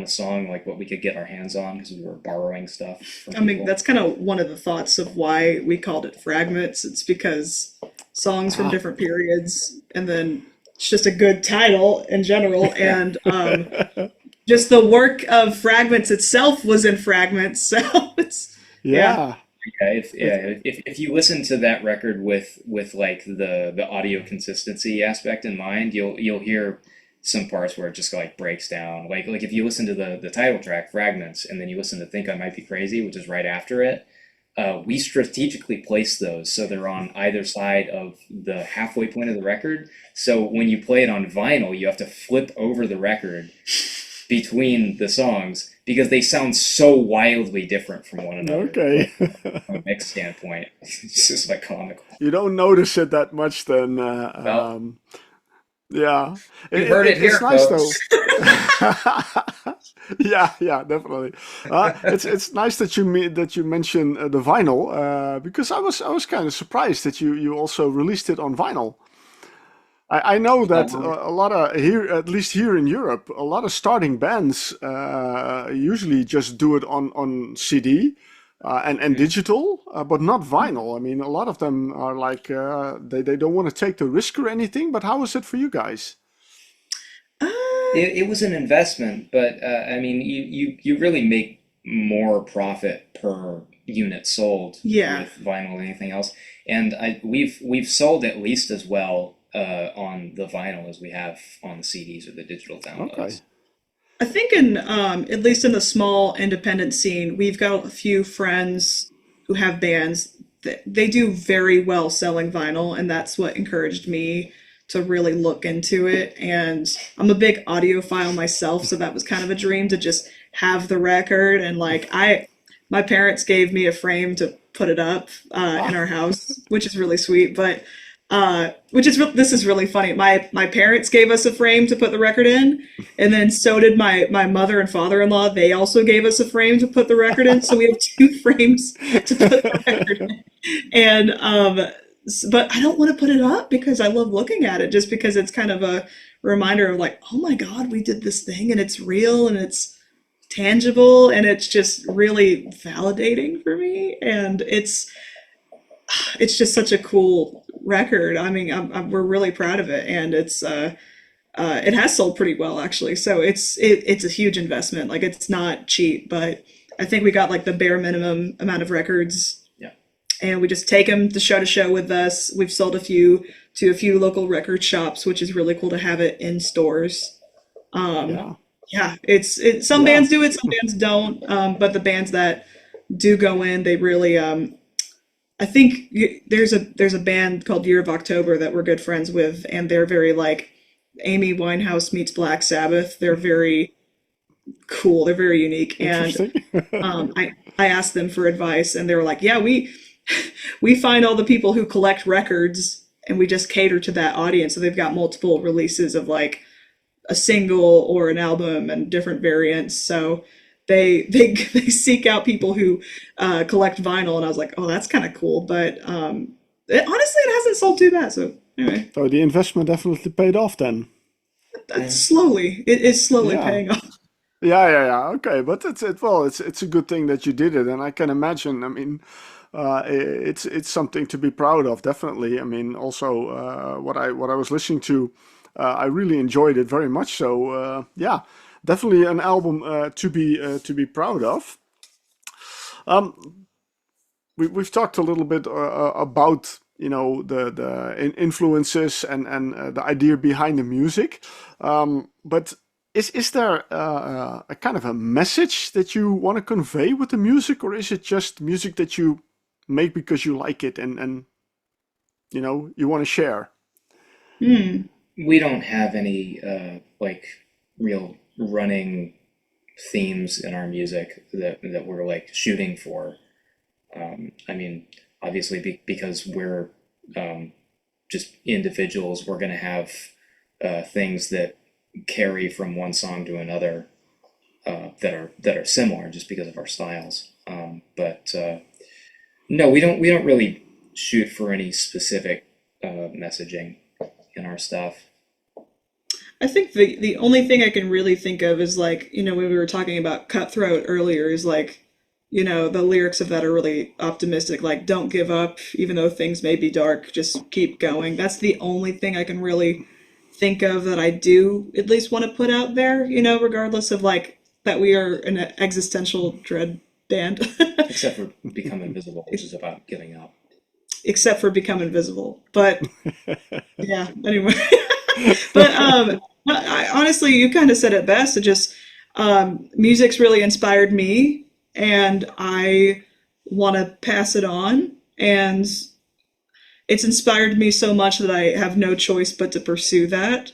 the song, like what we could get our hands on, because we were borrowing stuff from people. I mean, that's kind of one of the thoughts of why we called it Fragments. It's because songs from different periods, and then it's just a good title in general. And just the work of Fragments itself was in Fragments. So it's, Yeah. If you listen to that record with like the audio consistency aspect in mind, you'll hear some parts where it just like breaks down. Like if you listen to the title track Fragments, and then you listen to Think I Might Be Crazy, which is right after it, we strategically place those so they're on either side of the halfway point of the record. So when you play it on vinyl, you have to flip over the record between the songs because they sound so wildly different from one another. Okay. From a mix standpoint, it's just like comical. You don't notice it that much then. No. Yeah. You heard it here, it's nice folks. though. Yeah, definitely. It's nice that you mentioned the vinyl because I was kind of surprised that you also released it on vinyl. I know that a lot of here, at least here in Europe, a lot of starting bands usually just do it on CD and digital, but not vinyl. I mean, a lot of them are like they don't want to take the risk or anything. But how was it for you guys? It was an investment, but I mean, you really make more profit per units sold Yeah. with vinyl than anything else. And we've sold at least as well on the vinyl as we have on the CDs or the digital downloads. Okay. I think in at least in the small independent scene, we've got a few friends who have bands that they do very well selling vinyl, and that's what encouraged me to really look into it. And I'm a big audiophile myself, so that was kind of a dream to just have the record. And like my parents gave me a frame to put it up in our house, which is really sweet. But this is really funny. My parents gave us a frame to put the record in, and then so did my mother and father-in-law. They also gave us a frame to put the record in. So we have two frames to put the record in. And but I don't want to put it up because I love looking at it, just because it's kind of a reminder of like, oh my God, we did this thing and it's real and it's tangible and it's just really validating for me. And it's just such a cool record. I mean, we're really proud of it, and it has sold pretty well actually. So it's a huge investment. Like, it's not cheap, but I think we got like the bare minimum amount of records. Yeah. And we just take them to show with us. We've sold a few to a few local record shops, which is really cool to have it in stores. Yeah, it's some bands do it, some bands don't. But the bands that do go in, they really I think there's a band called Year of October that we're good friends with, and they're very like Amy Winehouse meets Black Sabbath. They're very cool. They're very unique. And I asked them for advice, and they were like, yeah, we find all the people who collect records, and we just cater to that audience. So they've got multiple releases of like a single or an album and different variants. So they seek out people who collect vinyl, and I was like, oh, that's kind of cool. But honestly, it hasn't sold too bad. So anyway, So the investment definitely paid off then. slowly, it is slowly paying off. Yeah. Okay, but it's a good thing that you did it, and I can imagine. I mean, it's something to be proud of, definitely. I mean, also what I was listening to, I really enjoyed it very much. So yeah, definitely an album to be proud of. We've talked a little bit about the influences and the idea behind the music, but is there a kind of a message that you want to convey with the music, or is it just music that you make because you like it and you want to share? We don't have any like real running themes in our music that we're like shooting for. I mean, obviously because we're just individuals, we're going to have things that carry from one song to another that are similar just because of our styles. But no, we don't really shoot for any specific messaging in our stuff. I think the only thing I can really think of is like, when we were talking about Cutthroat earlier, is like, the lyrics of that are really optimistic, like, don't give up, even though things may be dark, just keep going. That's the only thing I can really think of that I do at least want to put out there, regardless of like that we are an existential dread band. Except for Become Invisible, which is about giving up. Except for Become Invisible. But yeah, anyway. But honestly, you kind of said it best. It just music's really inspired me, and I want to pass it on. And it's inspired me so much that I have no choice but to pursue that.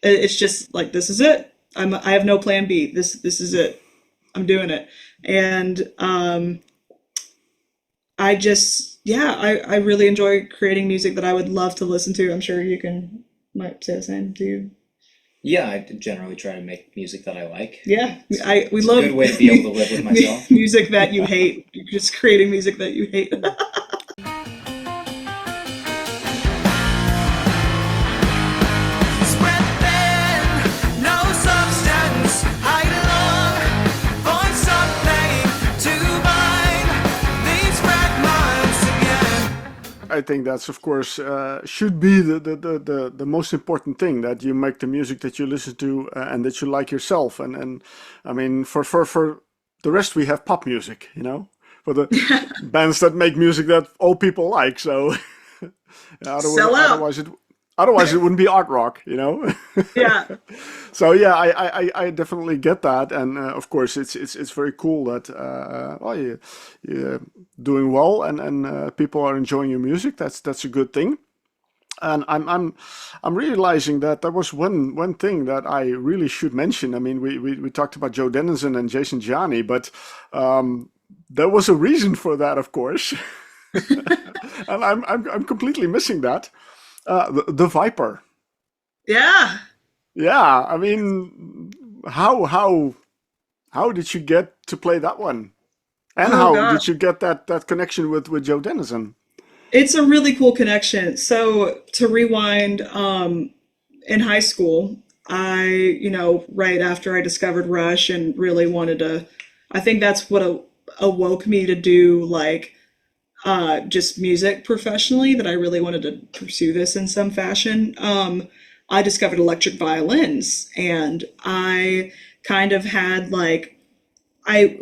It's just like, this is it. I have no plan B. This is it. I'm doing it. And I really enjoy creating music that I would love to listen to. I'm sure you might say the same. Do you? Yeah, I generally try to make music that I like. Yeah, we It's love a good way to be able to live with myself. music that you hate. You're just creating music that you hate. I think that's, of course, should be the most important thing, that you make the music that you listen to and that you like yourself. And I mean, for the rest, we have pop music, for the bands that make music that all people like. So yeah, Sell out. otherwise it wouldn't be art rock, you know. Yeah. So yeah, I definitely get that, and of course it's very cool that you're doing well, and people are enjoying your music. That's a good thing. And I'm realizing that there was one thing that I really should mention. I mean, we talked about Joe Deninzon and Gianni, but there was a reason for that, of course, and I'm completely missing that. The Viper. Yeah. Yeah, I mean, how did you get to play that one, and how did you get that connection with Joe Deninzon? It's a really cool connection. So to rewind, in high school, right after I discovered Rush and really wanted to, I think that's what awoke me to do like just music professionally, that I really wanted to pursue this in some fashion. I discovered electric violins, and I kind of had like, I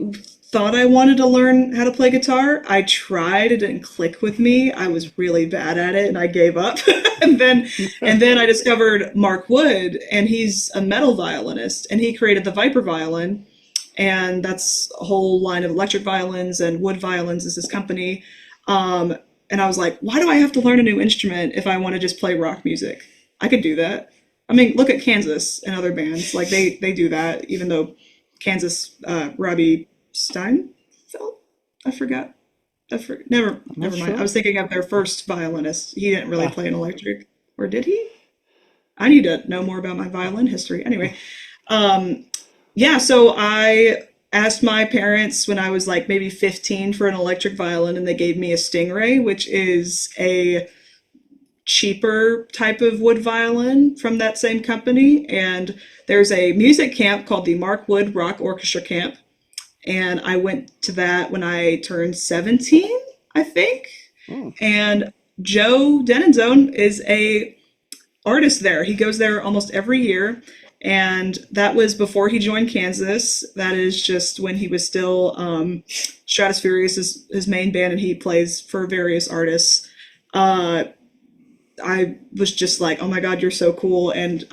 thought I wanted to learn how to play guitar. I tried, it didn't click with me. I was really bad at it and I gave up. and then I discovered Mark Wood, and he's a metal violinist, and he created the Viper violin, and that's a whole line of electric violins, and Wood Violins is his company. And I was like, why do I have to learn a new instrument if I want to just play rock music? I could do that. I mean, look at Kansas and other bands, like they do that, even though Kansas, Robbie Steinfeld? I forgot. Never mind. Sure. I was thinking of their first violinist. He didn't really play an electric, or did he? I need to know more about my violin history. Anyway, so I asked my parents when I was like maybe 15 for an electric violin, and they gave me a Stingray, which is a cheaper type of wood violin from that same company. And there's a music camp called the Mark Wood Rock Orchestra Camp. And I went to that when I turned 17, I think. Oh. And Joe Deninzon is a artist there. He goes there almost every year. And that was before he joined Kansas. That is just when he was still Stratusfurious is his main band, and he plays for various artists. I was just like, oh my God, you're so cool. And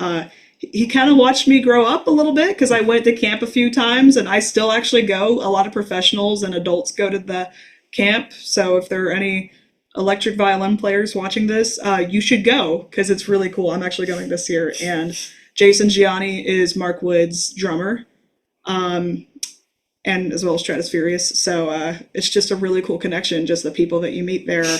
he kind of watched me grow up a little bit, because I went to camp a few times, and I still actually go. A lot of professionals and adults go to the camp. So if there are any electric violin players watching this, you should go, because it's really cool. I'm actually going this year. And Gianni is Mark Wood's drummer, and as well as Stratusfurious. So it's just a really cool connection. Just the people that you meet there,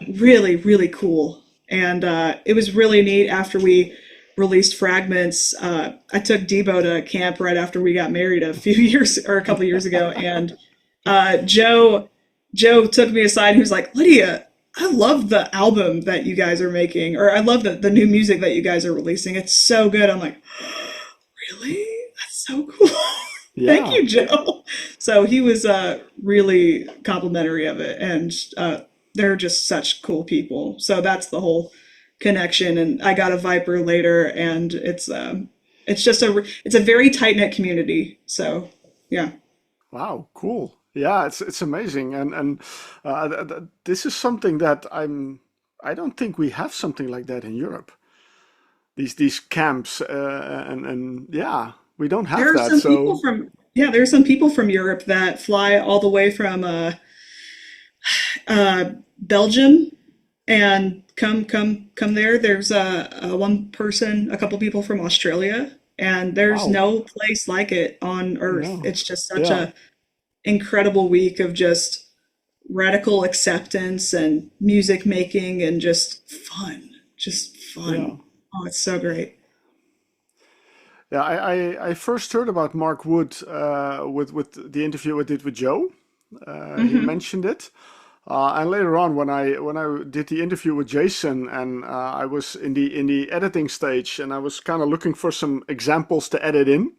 really, really cool. And it was really neat after we released Fragments. I took Debo to camp right after we got married a couple years ago, and Joe took me aside. He was like, Lydia, I love the album that you guys are making, or I love the new music that you guys are releasing. It's so good. I'm like, really? That's so cool. Yeah. Thank you, Joe. So he was really complimentary of it, and they're just such cool people. So that's the whole connection. And I got a Viper later, and it's just it's a very tight-knit community. So yeah. Wow, cool. Yeah, it's amazing. And this is something that I don't think we have something like that in Europe. These camps and yeah, we don't have that. There's some people from Europe that fly all the way from Belgium and come there. There's a couple people from Australia, and there's no place like it on earth. No. It's just such a incredible week of just radical acceptance and music making and just fun. Yeah. Oh, it's so great. Yeah, I first heard about Mark Wood with the interview I did with Joe. He mentioned it. And later on, when I did the interview with Jason, and I was in the editing stage, and I was kind of looking for some examples to edit in,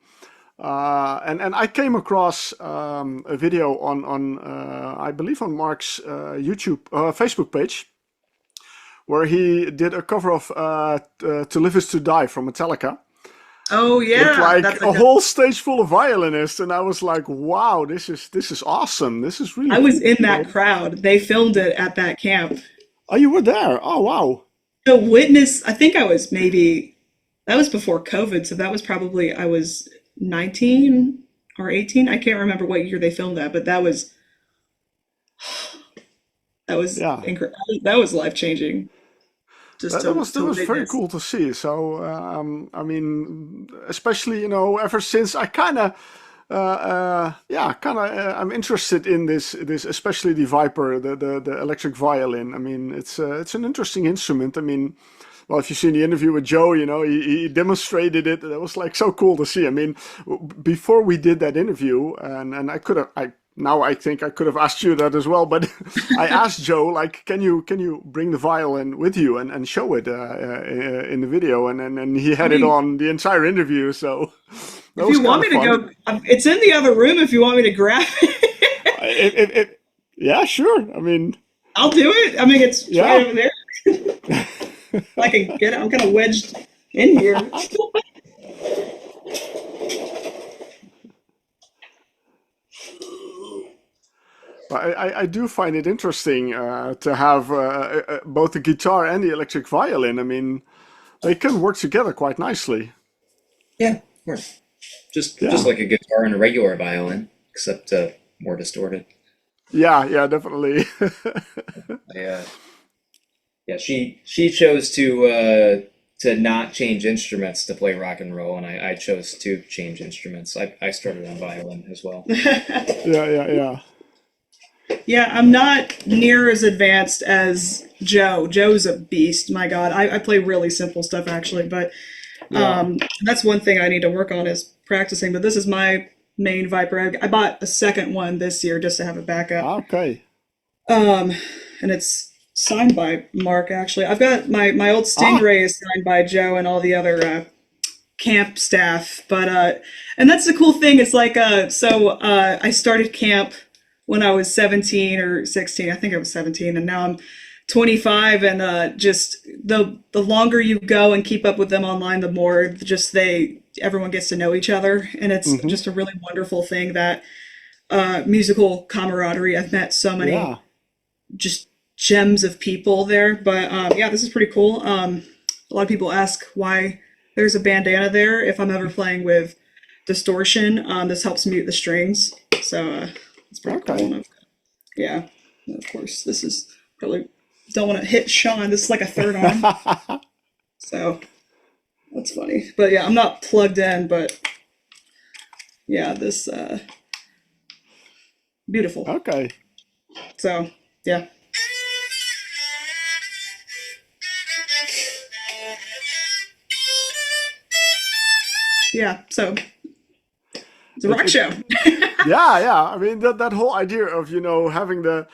and I came across a video on I believe on Mark's Facebook page, where he did a cover of "To Live Is to Die" from Metallica, Oh with yeah, like that's a a good. whole stage full of violinists, and I was like, wow, this is awesome. This is really I was in cool. that crowd. They filmed it at that camp. Oh, you were there. Oh, wow. The witness, I think I was maybe, that was before COVID, so that was probably, I was 19 or 18. I can't remember what year they filmed that, but that was Yeah. incredible. That was life changing. Just That to was very witness. cool to see. So I mean, especially ever since I kind of yeah, kind of I'm interested in this especially the Viper, the electric violin. I mean, it's an interesting instrument. I mean, well, if you've seen the interview with Joe, he demonstrated it. That was like so cool to see. I mean, before we did that interview, and I could have, now I think I could have asked you that as well, but I asked Joe, like, can you bring the violin with you and show it in the video, and he I had it mean, on the entire interview, so that if was you kind want of me to fun. go, it's in the other room if you want me to grab it. Yeah, sure. I mean, I'll do it. I mean, it's right yeah. over there. I can get it. I'm kind of wedged in here. I do find it interesting to have both the guitar and the electric violin. I mean, they can work together quite nicely. Yeah, of course. Just Yeah, like a guitar and a regular violin, except more distorted. yeah, definitely. I, yeah, she chose to not change instruments to play rock and roll, and I chose to change instruments. I started on violin as well. Yeah. Yeah, I'm not near as advanced as Joe. Joe's a beast. My God, I play really simple stuff actually, but Yeah. that's one thing I need to work on is practicing. But this is my main Viper. I bought a second one this year just to have a backup. Okay. Um, and it's signed by Mark actually. I've got my old Ah, Stingray is signed by Joe and all the other camp staff. But and that's the cool thing. It's like I started camp when I was 17 or 16. I think I was 17, and now I'm 25. And just the longer you go and keep up with them online, the more just everyone gets to know each other, and it's mm-hmm. just a really wonderful thing that musical camaraderie. I've met so many Yeah. just gems of people there. But yeah, this is pretty cool. A lot of people ask why there's a bandana there. If I'm ever playing with distortion, this helps mute the strings. So it's pretty cool. Okay. And yeah, and of course, this is probably don't want to hit Sean. This is like a third arm, so that's funny. But yeah, I'm not plugged in. But yeah, this beautiful. Okay. So yeah. Yeah, so it's a It, rock it show. yeah. I mean that whole idea of having the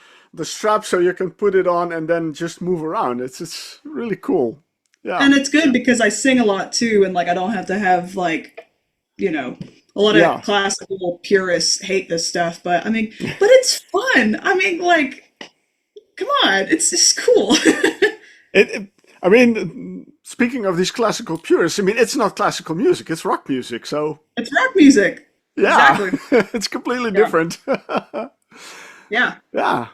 strap so you can put it on and then just move around. It's really cool. Yeah. And it's good because I sing a lot too, and like I don't have to have like, a lot of Yeah. classical purists hate this stuff, but I mean, but it's fun. I mean, like, come on, it's just cool. I mean, speaking of these classical purists, I mean, it's not classical music; it's rock music. So It's rock music. yeah, Exactly. it's completely Yeah. different. Yeah. Yeah.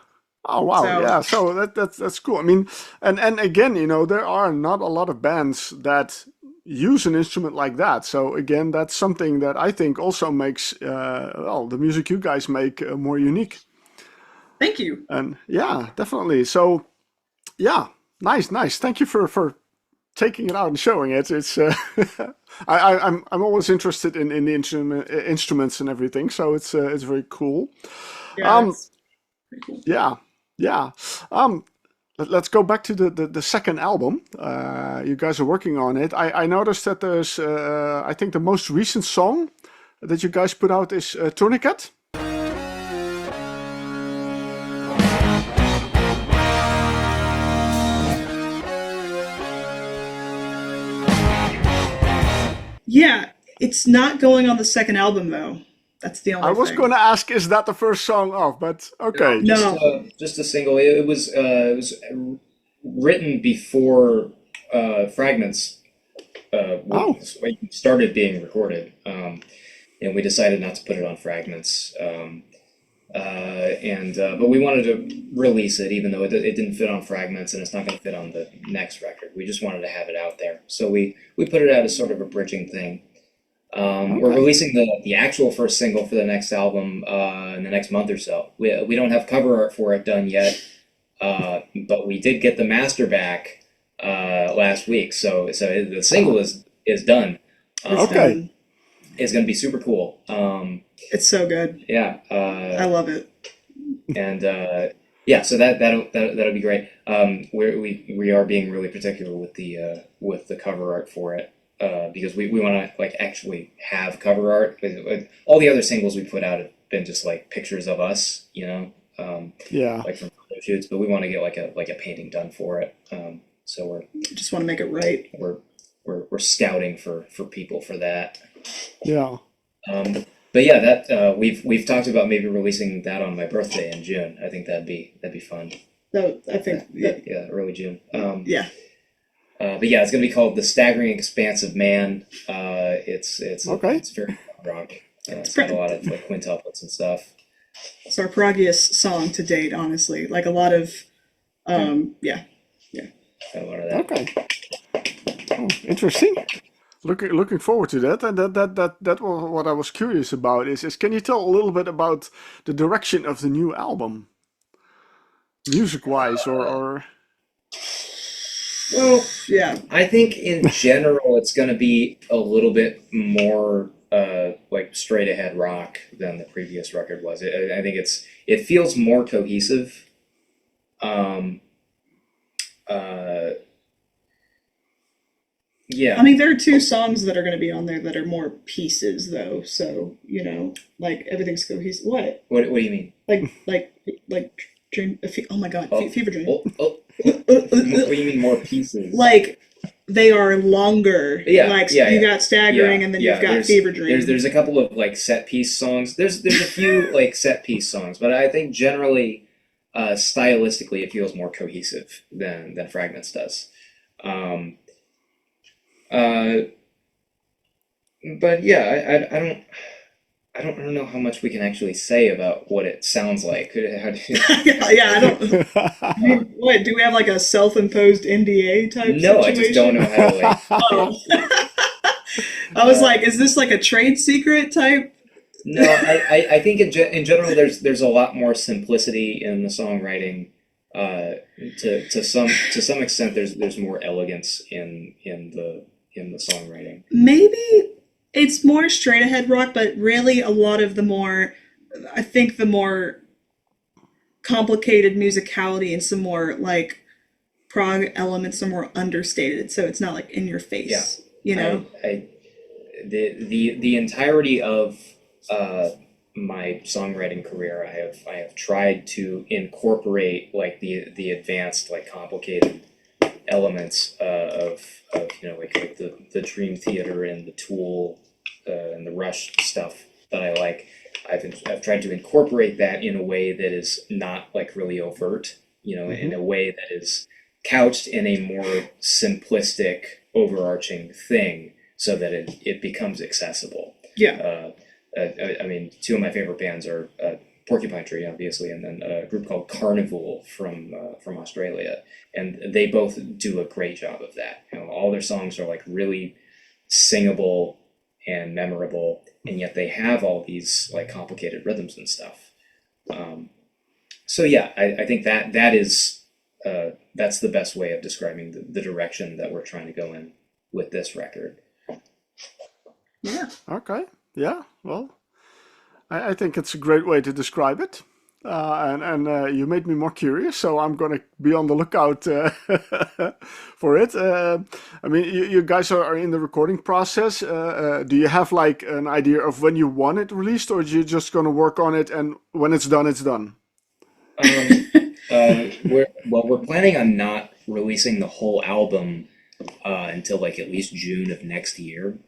Oh wow. So Yeah. So that's cool. I mean, and again, there are not a lot of bands that use an instrument like that. So again, that's something that I think also makes the music you guys make more unique. thank you. And yeah, definitely. So yeah, nice. Thank you for taking it out and showing it. It's I'm always interested in the instruments and everything. So it's very cool. Yeah, Um, it's pretty cool. yeah. Let's go back to the second album. You guys are working on it. I noticed that there's I think the most recent song that you guys put out is Tourniquet. Yeah, it's not going on the second album though. That's the I only was thing. going to ask, is that the first song off? But No, okay. No. just a single. It was written before Fragments started being recorded, and we decided not to put it on Fragments. But we wanted to release it, even though it didn't fit on Fragments, and it's not going to fit on the next record. We just wanted to have it out there, so we put it out as sort of a bridging thing. We're releasing the actual first single for the next album in the next month or so. We don't have cover art for it done yet, but we did get the master back last week. So the single is done. Okay. It's going to be super cool. It's so good. Yeah. I love it. And so that'll be great. We are being really particular with the cover art for it. Because we want to actually have cover art. All the other singles we put out have been just pictures of us, from photo shoots. But we want to get a painting done for it. So we're just want to make it right. We're scouting for people for that. Yeah. But yeah, that we've talked about maybe releasing that on my birthday in June. I think that'd be fun. No, I think early June. Yeah. But yeah, it's going to be called The Staggering Expanse of Man. It's very rock. It's got a lot of quintuplets and stuff. It's our proggiest song to date, honestly. A lot of, yeah. Got a lot of that. Okay. Oh, interesting. Looking forward to that. And that was what I was curious about. Is can you tell a little bit about the direction of the new album, music-wise, or? Well, yeah. I think in general it's going to be a little bit more straight ahead rock than the previous record was. I think it feels more cohesive. Yeah. I mean, there are two songs that are going to be on there that are more pieces, though. So everything's cohesive. What? What do you mean? Like dream. Oh my God, Fever Dream. What do you mean more pieces? They are longer. You got Staggering, and then you've got Fever Dream. There's a couple of set piece songs. There's a few set piece songs, but I think generally, stylistically, it feels more cohesive than Fragments does. But yeah, I don't know how much we can actually say about what it sounds like. How do you... I don't. What, do we have a self-imposed NDA type? No, situation? I just don't know how to Oh. I was is this a trade secret type? No, I think in general there's a lot more simplicity in the songwriting. To some extent, there's more elegance in the songwriting. Maybe it's more straight ahead rock, but really a lot of the more complicated musicality and some more prog elements are more understated, so it's not in your face. Yeah. The entirety of my songwriting career, I have tried to incorporate the advanced complicated elements of the Dream Theater and the Tool and the Rush stuff that I like. I've tried to incorporate that in a way that is not really overt, in a way that is couched in a more simplistic, overarching thing, so that it becomes accessible. Yeah. I mean, two of my favorite bands are Porcupine Tree, obviously, and then a group called Carnival from Australia, and they both do a great job of that. All their songs are really singable and memorable, and yet they have all these complicated rhythms and stuff. So yeah, I think that is that's the best way of describing the direction that we're trying to go in with this record. Yeah. Okay. Yeah. Well, I think it's a great way to describe it. And you made me more curious, so I'm going to be on the lookout for it. I mean, you guys are in the recording process. Do you have an idea of when you want it released, or are you just going to work on it and when it's done, it's done? We're planning on not releasing the whole album until at least June of next year.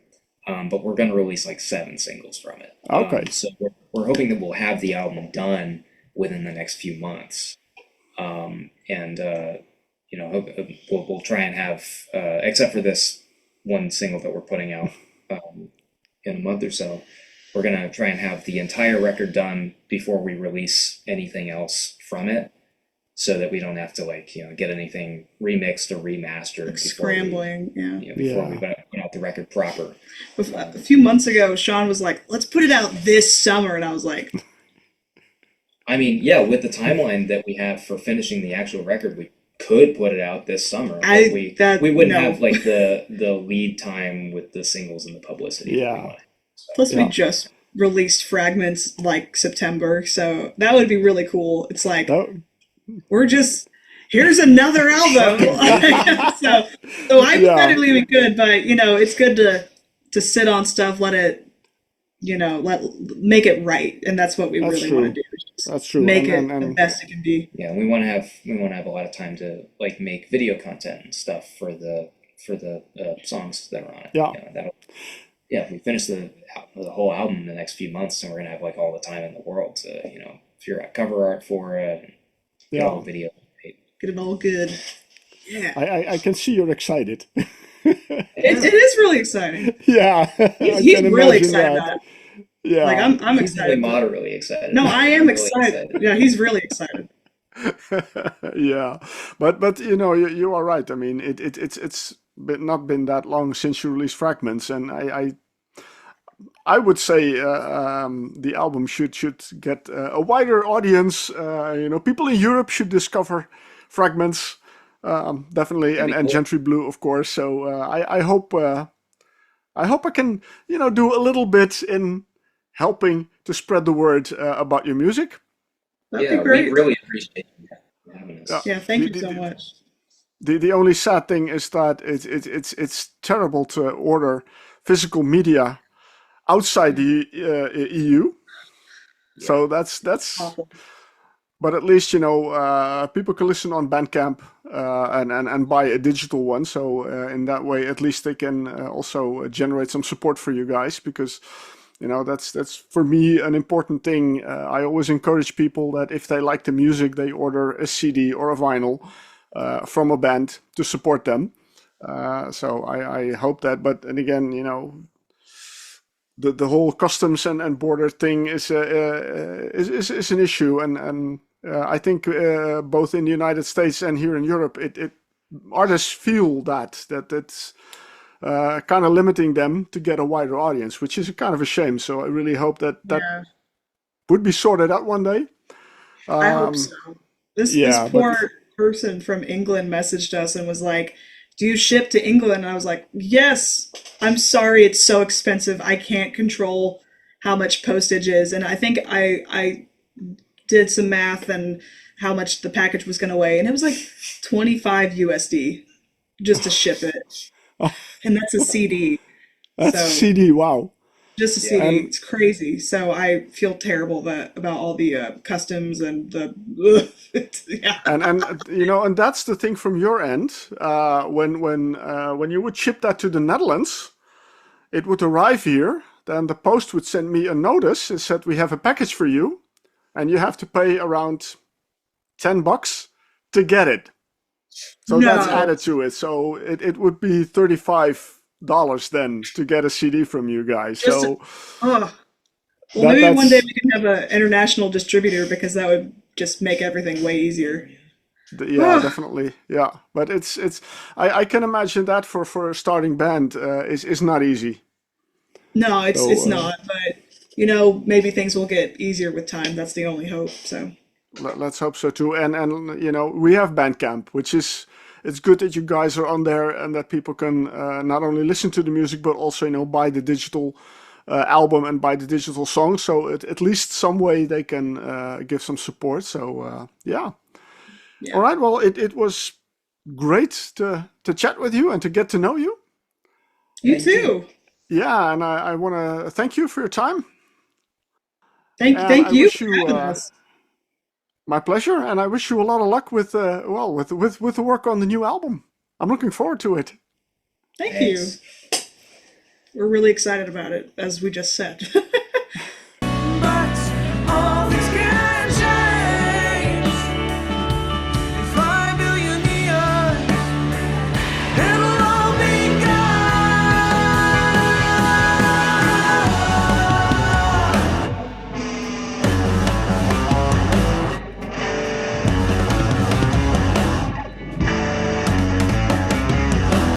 But we're going to release 7 singles from it. Okay. So we're hoping that we'll have the album done within the next few months. We'll try and have, except for this one single that we're putting out in a month or so. We're gonna try and have the entire record done before we release anything else from it, so that we don't have to like, you know, get anything remixed or remastered Like before scrambling, yeah. we, you know, before we put out the record proper. A few months ago, Sean was like, "Let's put it out this summer," and I was like, I mean, yeah, with the timeline that we have for finishing the actual record, we could put it out this summer, but we wouldn't have like the lead time with the singles and the publicity. Yeah. Plus, we just released Fragments like September, so that would be really cool. It's like we're just here's another album. so hypothetically we could, but you know, it's good to sit on stuff, let it, you know, make it right, and that's what we really want to do. That's true. Make it the best it can be. Yeah, we want to have a lot of time to like make video content and stuff for the songs that are on it. Yeah. You know, we finish the whole album in the next few months, and we're gonna have like all the time in the world to, you know, figure out cover art for it, get all the video, get it all good. Yeah, I can see you're excited. it is really exciting. Yeah, he's really excited about it. Yeah, like I'm excited. Really moderately excited. No, I am excited. Yeah, he's really excited. Yeah, but you know, you are right. I mean, it's not been that long since you released Fragments, and I would say the album should get a wider audience. You know, people in Europe should discover Fragments, definitely, and Gentry Blue, of course. So I hope I can, you know, do a little bit in helping to spread the word about your music. That'd be great. We really appreciate you having us. Yeah, thank you so much. The only sad thing is that it's terrible to order physical media outside the EU. Yeah. So that's awful. But at least, you know, people can listen on Bandcamp and buy a digital one. So in that way, at least they can also generate some support for you guys, because, you know, that's for me an important thing. I always encourage people that if they like the music, they order a CD or a vinyl from a band to support them. So I hope that. But and again, you know, the whole customs and border thing is an issue, and I think both in the United States and here in Europe, artists feel that it's kind of limiting them to get a wider audience, which is kind of a shame. So I really hope that would be sorted out one day. I hope so. This poor person from England messaged us and was like, "Do you ship to England?" And I was like, "Yes. I'm sorry, it's so expensive. I can't control how much postage is." And I think I did some math and how much the package was going to weigh, and it was like 25 USD just to ship it. And that's a CD. That's a CD, wow. Just a CD. It's crazy. So I feel terrible about all the customs and the and you know, and that's the thing from your end. When you would ship that to the Netherlands, it would arrive here. Then the post would send me a notice. It said, "We have a package for you, and you have to pay around $10 to get it." So that's added to it. So it would be $35 then to get a CD from you guys. Well, maybe one day we can have an international distributor, because that would just make everything way easier. Yeah, definitely. Yeah, but I can imagine that for a starting band is not easy. No, it's not. But you know, maybe things will get easier with time. That's the only hope. So. Let's hope so too. And you know, we have Bandcamp, which is, it's good that you guys are on there and that people can not only listen to the music, but also, you know, buy the digital album and buy the digital song. So at least some way they can give some support. So yeah. All right. Well, it was great to chat with you and to get to know you. You too. Yeah, and I want to thank you for your time. Thank you for having us. My pleasure, and I wish you a lot of luck with the work on the new album. I'm looking forward to it. Thanks. You. We're really excited about it, as we just said.